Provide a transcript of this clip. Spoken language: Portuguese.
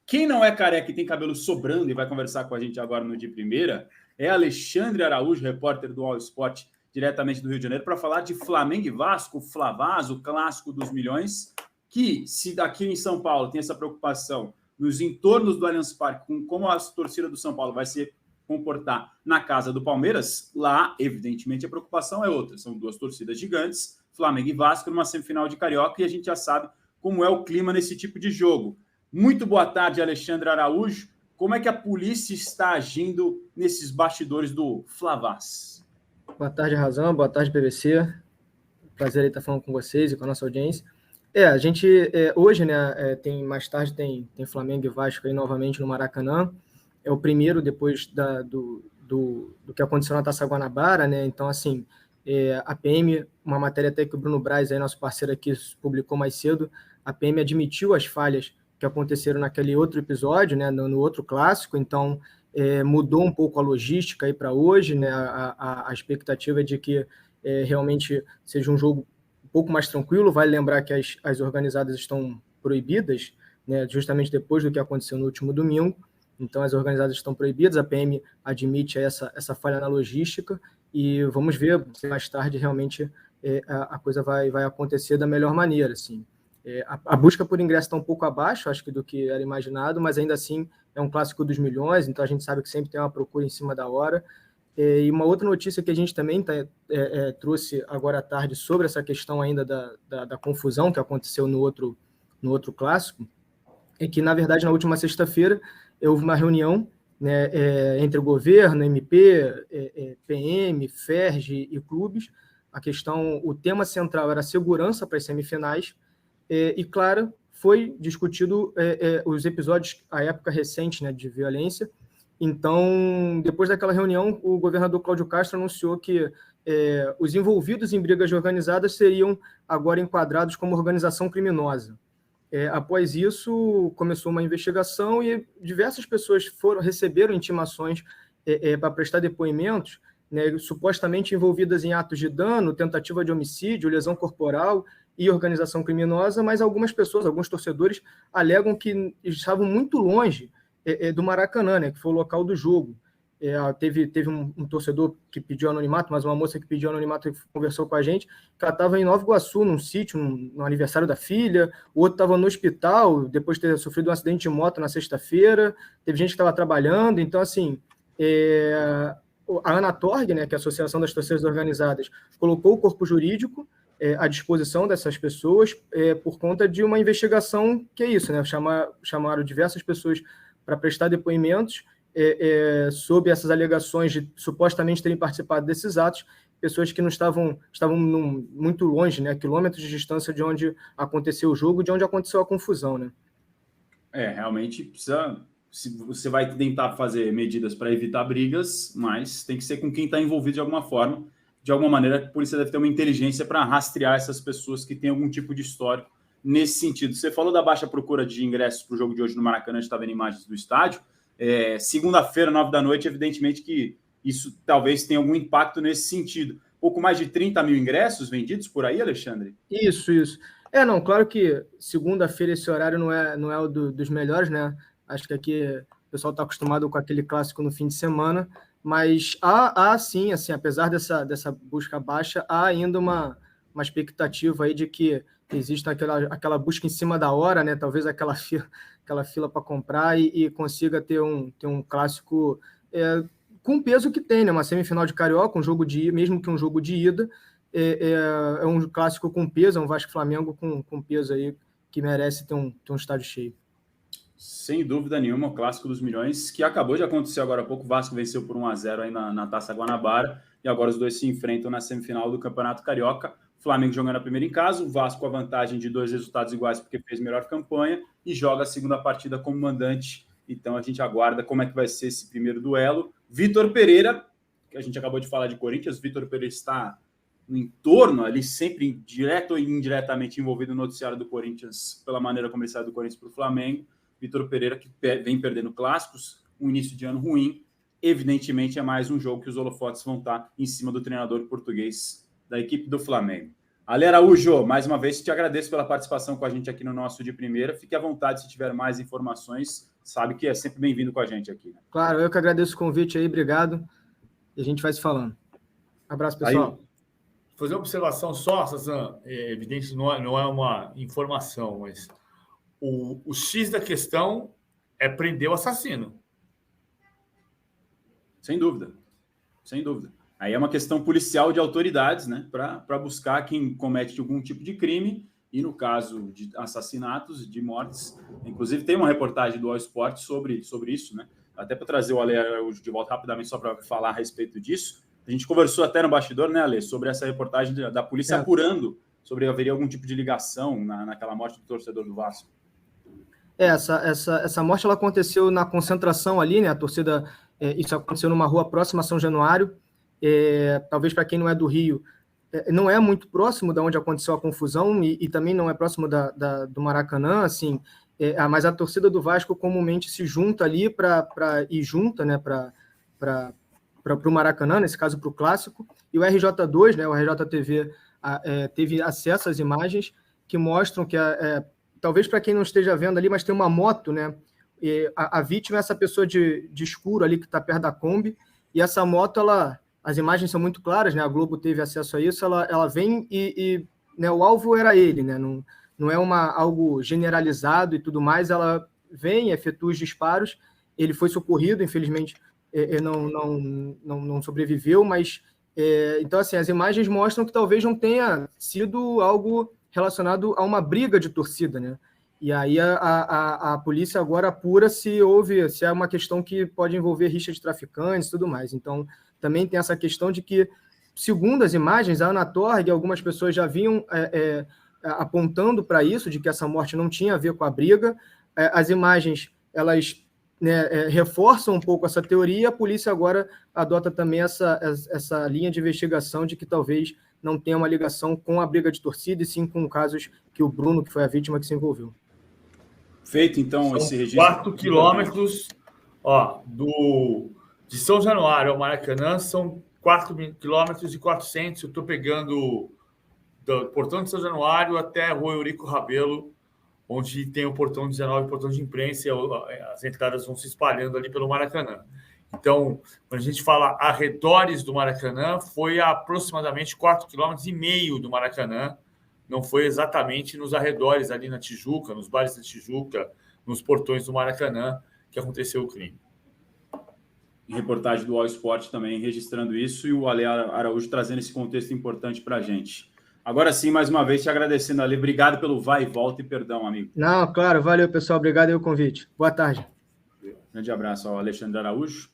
Quem não é careca e tem cabelo sobrando e vai conversar com a gente agora no De Primeira é Alexandre Araújo, repórter do All Sport, diretamente do Rio de Janeiro, para falar de Flamengo e Vasco, Flavaz, o clássico dos milhões, que se daqui em São Paulo tem essa preocupação nos entornos do Allianz Parque, com como a torcida do São Paulo vai se comportar na casa do Palmeiras, lá, evidentemente, a preocupação é outra. São duas torcidas gigantes, Flamengo e Vasco, numa semifinal de Carioca, e a gente já sabe como é o clima nesse tipo de jogo. Muito boa tarde, Alexandre Araújo. Como é que a polícia está agindo nesses bastidores do Flavaz? Boa tarde, Razão. Boa tarde, PVC. Prazer em estar falando com vocês e com a nossa audiência. A gente hoje, né, mais tarde tem Flamengo e Vasco aí novamente no Maracanã. É o primeiro depois do que aconteceu na Taça Guanabara, né? Então, assim, a PM, uma matéria até que o Bruno Braz, aí, nosso parceiro aqui, publicou mais cedo, a PM admitiu as falhas que aconteceram naquele outro episódio, né, no outro clássico. Então, mudou um pouco a logística aí para hoje, né? A expectativa é de que realmente seja um jogo um pouco mais tranquilo. Vale lembrar que as organizadas estão proibidas, né, justamente depois do que aconteceu no último domingo. Então, as organizadas estão proibidas, a PM admite essa falha na logística e vamos ver se mais tarde realmente a coisa vai acontecer da melhor maneira. Assim. A busca por ingresso está um pouco abaixo, acho que do que era imaginado, mas ainda assim é um clássico dos milhões, então a gente sabe que sempre tem uma procura em cima da hora. E uma outra notícia que a gente também trouxe agora à tarde sobre essa questão ainda da confusão que aconteceu no outro clássico, é que, na verdade, na última sexta-feira, houve uma reunião, né, entre o governo, MP, PM, FERJ e clubes. O tema central era a segurança para as semifinais, e, claro, foi discutido os episódios, a época recente, né, de violência. Então, depois daquela reunião, o governador Cláudio Castro anunciou que os envolvidos em brigas organizadas seriam agora enquadrados como organização criminosa. Após isso, começou uma investigação e diversas pessoas receberam intimações para prestar depoimentos, né, supostamente envolvidas em atos de dano, tentativa de homicídio, lesão corporal e organização criminosa, mas algumas pessoas, alguns torcedores, alegam que estavam muito longe do Maracanã, né, que foi o local do jogo. Teve um torcedor que pediu anonimato, mas uma moça que pediu anonimato que conversou com a gente, que ela estava em Nova Iguaçu, num sítio, no aniversário da filha, o outro estava no hospital, depois de ter sofrido um acidente de moto na sexta-feira, teve gente que estava trabalhando. Então, assim, a Anatorg, né, que é a Associação das Torcidas Organizadas, colocou o corpo jurídico à disposição dessas pessoas por conta de uma investigação que é isso, né, chamaram diversas pessoas para prestar depoimentos sob essas alegações de supostamente terem participado desses atos, pessoas que não estavam muito longe, né, quilômetros de distância de onde aconteceu o jogo, de onde aconteceu a confusão, né? Realmente precisa. Você vai tentar fazer medidas para evitar brigas, mas tem que ser com quem está envolvido de alguma forma. De alguma maneira, a polícia deve ter uma inteligência para rastrear essas pessoas que têm algum tipo de histórico nesse sentido. Você falou da baixa procura de ingressos para o jogo de hoje no Maracanã, a gente está vendo imagens do estádio. Segunda-feira, 9 da noite, evidentemente que isso talvez tenha algum impacto nesse sentido. Pouco mais de 30 mil ingressos vendidos por aí, Alexandre? Isso. Não, claro que segunda-feira esse horário não é o dos melhores, né? Acho que aqui o pessoal está acostumado com aquele clássico no fim de semana, mas há sim, assim, apesar dessa busca baixa, há ainda uma expectativa aí de que exista aquela busca em cima da hora, né? Talvez aquela fila para comprar e consiga ter um clássico com o peso que tem, né? Uma semifinal de Carioca, mesmo que um jogo de ida, é um clássico com peso, é um Vasco-Flamengo com peso aí que merece ter um estádio cheio. Sem dúvida nenhuma, o clássico dos milhões, que acabou de acontecer agora há pouco. O Vasco venceu por 1-0 aí na Taça Guanabara, e agora os dois se enfrentam na semifinal do Campeonato Carioca. O Flamengo jogando a primeira em casa, o Vasco com a vantagem de 2 resultados iguais porque fez melhor campanha e joga a segunda partida como mandante. Então a gente aguarda como é que vai ser esse primeiro duelo. Vitor Pereira, que a gente acabou de falar de Corinthians, Vitor Pereira está no entorno ali, sempre direto ou indiretamente envolvido no noticiário do Corinthians, pela maneira como ele sai do Corinthians para o Flamengo. Vitor Pereira, que vem perdendo clássicos, um início de ano ruim, evidentemente é mais um jogo que os holofotes vão estar em cima do treinador português da equipe do Flamengo. Ale Araújo, mais uma vez te agradeço pela participação com a gente aqui no nosso De Primeira. Fique à vontade se tiver mais informações. Sabe que é sempre bem-vindo com a gente aqui. Né? Claro, eu que agradeço o convite aí, obrigado. E a gente vai se falando. Abraço, pessoal. Aí, fazer uma observação só, Sazan, é evidente, não é uma informação, mas o X da questão é prender o assassino. Sem dúvida, sem dúvida. Aí é uma questão policial de autoridades, né, para buscar quem comete algum tipo de crime, e no caso de assassinatos, de mortes, inclusive tem uma reportagem do All Sport sobre isso, né, até para trazer o Ale Araújo de volta rapidamente, só para falar a respeito disso. A gente conversou até no bastidor, né, Ale, sobre essa reportagem da polícia apurando sobre haveria algum tipo de ligação naquela morte do torcedor do Vasco. Essa morte ela aconteceu na concentração ali, né, a torcida, isso aconteceu numa rua próxima a São Januário. Talvez para quem não é do Rio, não é muito próximo da onde aconteceu a confusão e também não é próximo do Maracanã, assim, mas a torcida do Vasco comumente se junta ali para ir junta, né, para o Maracanã, nesse caso para o Clássico, e o RJ2, né, o RJTV, teve acesso às imagens que mostram que, talvez para quem não esteja vendo ali, mas tem uma moto, né, a vítima é essa pessoa de escuro ali que está perto da Kombi, e essa moto, as imagens são muito claras, né? A Globo teve acesso a isso, ela vem né, o alvo era ele, né? Não é algo generalizado e tudo mais, ela vem, efetua os disparos, ele foi socorrido, infelizmente não sobreviveu, mas então assim, as imagens mostram que talvez não tenha sido algo relacionado a uma briga de torcida, né? E aí a polícia agora apura se é uma questão que pode envolver rixa de traficantes e tudo mais. Então, também tem essa questão de que, segundo as imagens, a Anatorg, algumas pessoas já vinham apontando para isso, de que essa morte não tinha a ver com a briga. As imagens, elas, né, reforçam um pouco essa teoria, e a polícia agora adota também essa linha de investigação de que talvez não tenha uma ligação com a briga de torcida, e sim com casos que o Bruno, que foi a vítima, que se envolveu. Feito, então, são esse registro. 4 quilômetros, de São Januário ao Maracanã, são 4,4 quilômetros. Eu estou pegando do portão de São Januário até a rua Eurico Rabelo, onde tem o portão 19, o portão de imprensa, e as entradas vão se espalhando ali pelo Maracanã. Então, quando a gente fala arredores do Maracanã, foi a aproximadamente 4,5 quilômetros do Maracanã, não foi exatamente nos arredores, ali na Tijuca, nos bares da Tijuca, nos portões do Maracanã, que aconteceu o crime. Em reportagem do All Sport também registrando isso, e o Ale Araújo trazendo esse contexto importante para a gente. Agora sim, mais uma vez, te agradecendo, Ale. Obrigado pelo vai e volta e perdão, amigo. Não, claro, valeu, pessoal. Obrigado pelo convite. Boa tarde. Grande abraço ao Alexandre Araújo.